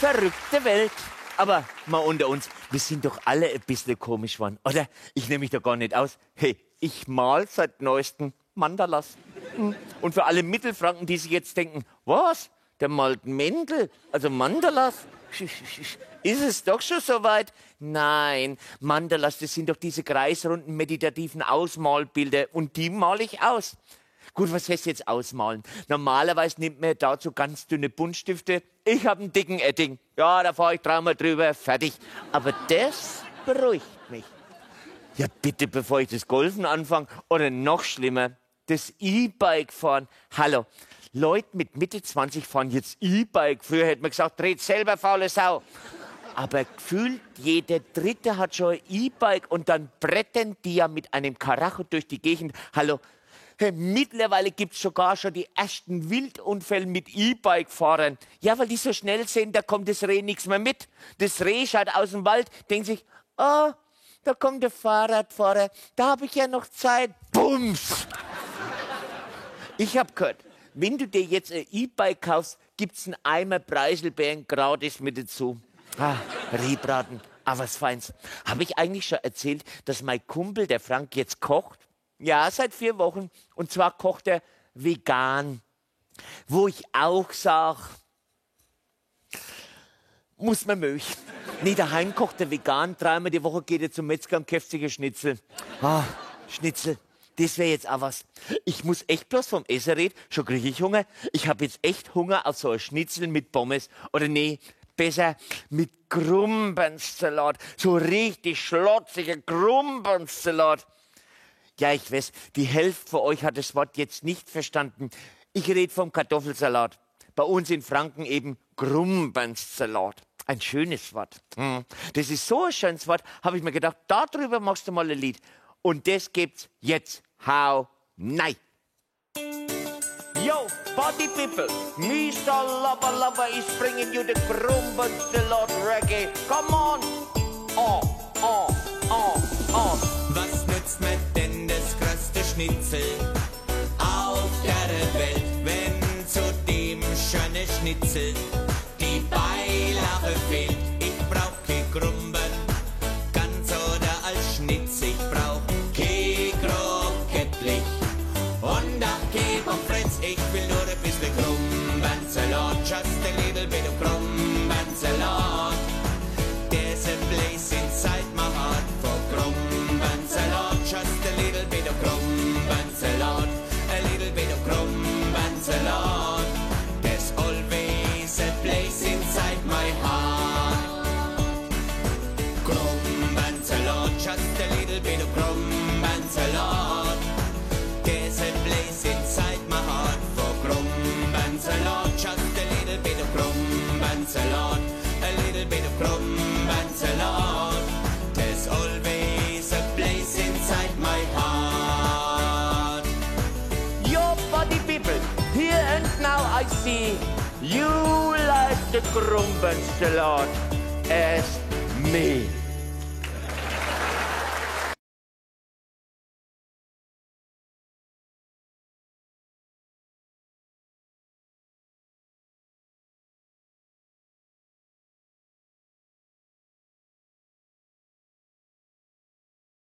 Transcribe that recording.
Verrückte Welt. Aber mal unter uns, wir sind doch alle ein bisschen komisch geworden, oder? Ich nehme mich da gar nicht aus. Hey, ich mal seit neuestem Mandalas. Und für alle Mittelfranken, die sich jetzt denken, was? Der malt Mendel, also Mandalas? Ist es doch schon soweit? Nein, Mandalas, das sind doch diese kreisrunden meditativen Ausmalbilder und die male ich aus. Gut, was heißt jetzt ausmalen? Normalerweise nimmt man dazu ganz dünne Buntstifte. Ich habe einen dicken Edding. Ja, da fahre ich dreimal drüber, fertig. Aber das beruhigt mich. Ja, bitte, bevor ich das Golfen anfange oder noch schlimmer, das E-Bike fahren. Hallo, Leute mit Mitte 20 fahren jetzt E-Bike. Früher hätte man gesagt, dreht selber, faule Sau. Aber gefühlt jeder Dritte hat schon ein E-Bike und dann brettern die ja mit einem Karacho durch die Gegend. Hallo, mittlerweile gibt es sogar schon die ersten Wildunfälle mit E-Bike-Fahrern. Ja, weil die so schnell sind, da kommt das Reh nichts mehr mit. Das Reh schaut aus dem Wald, denkt sich, oh, da kommt der Fahrradfahrer, da habe ich ja noch Zeit. Bums! Ich habe gehört, wenn du dir jetzt ein E-Bike kaufst, gibt es einen Eimer Preiselbeeren gratis mit dazu. Ah, Rehbraten, was Feins. Habe ich eigentlich schon erzählt, dass mein Kumpel, der Frank, jetzt kocht? Ja, seit 4 Wochen. Und zwar kocht er vegan. Wo ich auch sage, muss man mögen. Nee, daheim kocht er vegan. 3-mal die Woche geht er zum Metzger und kauft sich ein Schnitzel. Ah, Schnitzel. Das wäre jetzt auch was. Ich muss echt bloß vom Essen reden. Schon kriege ich Hunger. Ich habe jetzt echt Hunger auf so ein Schnitzel mit Pommes. Oder nee, besser mit Grumbensalat. So richtig schlotziger Grumbensalat. Ja, ich weiß, die Hälfte von euch hat das Wort jetzt nicht verstanden. Ich rede vom Kartoffelsalat. Bei uns in Franken eben Grumbensalat. Ein schönes Wort. Das ist so ein schönes Wort, habe ich mir gedacht, darüber machst du mal ein Lied. Und das gibt's jetzt. How nein. Yo, party people, Mr. Lover Lover is bringing you the Grumbensalat Reggae. Come on. Oh. Was nützt mir denn das größte Schnitzel auf der Welt, wenn zu dem schönen Schnitzel die Beilage fehlt? Ich brauch kein Grumben, ganz oder als Schnitzel. Ich brauch kein Krokettlich und auch kein Pommes frites. Ich will nur ein bisschen Grumbensalat, just a little bit of Grumbensalat. There's a place inside my heart for Grumbensalat, just a little bit of Grumbensalat, a little bit of Grumbensalat. There's always a place inside my heart. Grumbensalat, just a little bit of Grumbensalat. There's a place inside my heart for Grumbensalat, just a little bit of Grumbensalat, a little bit of Grumbensalat. There's always a place inside my heart. Yo, party people, here and now I see you like the Grumbensalat as me.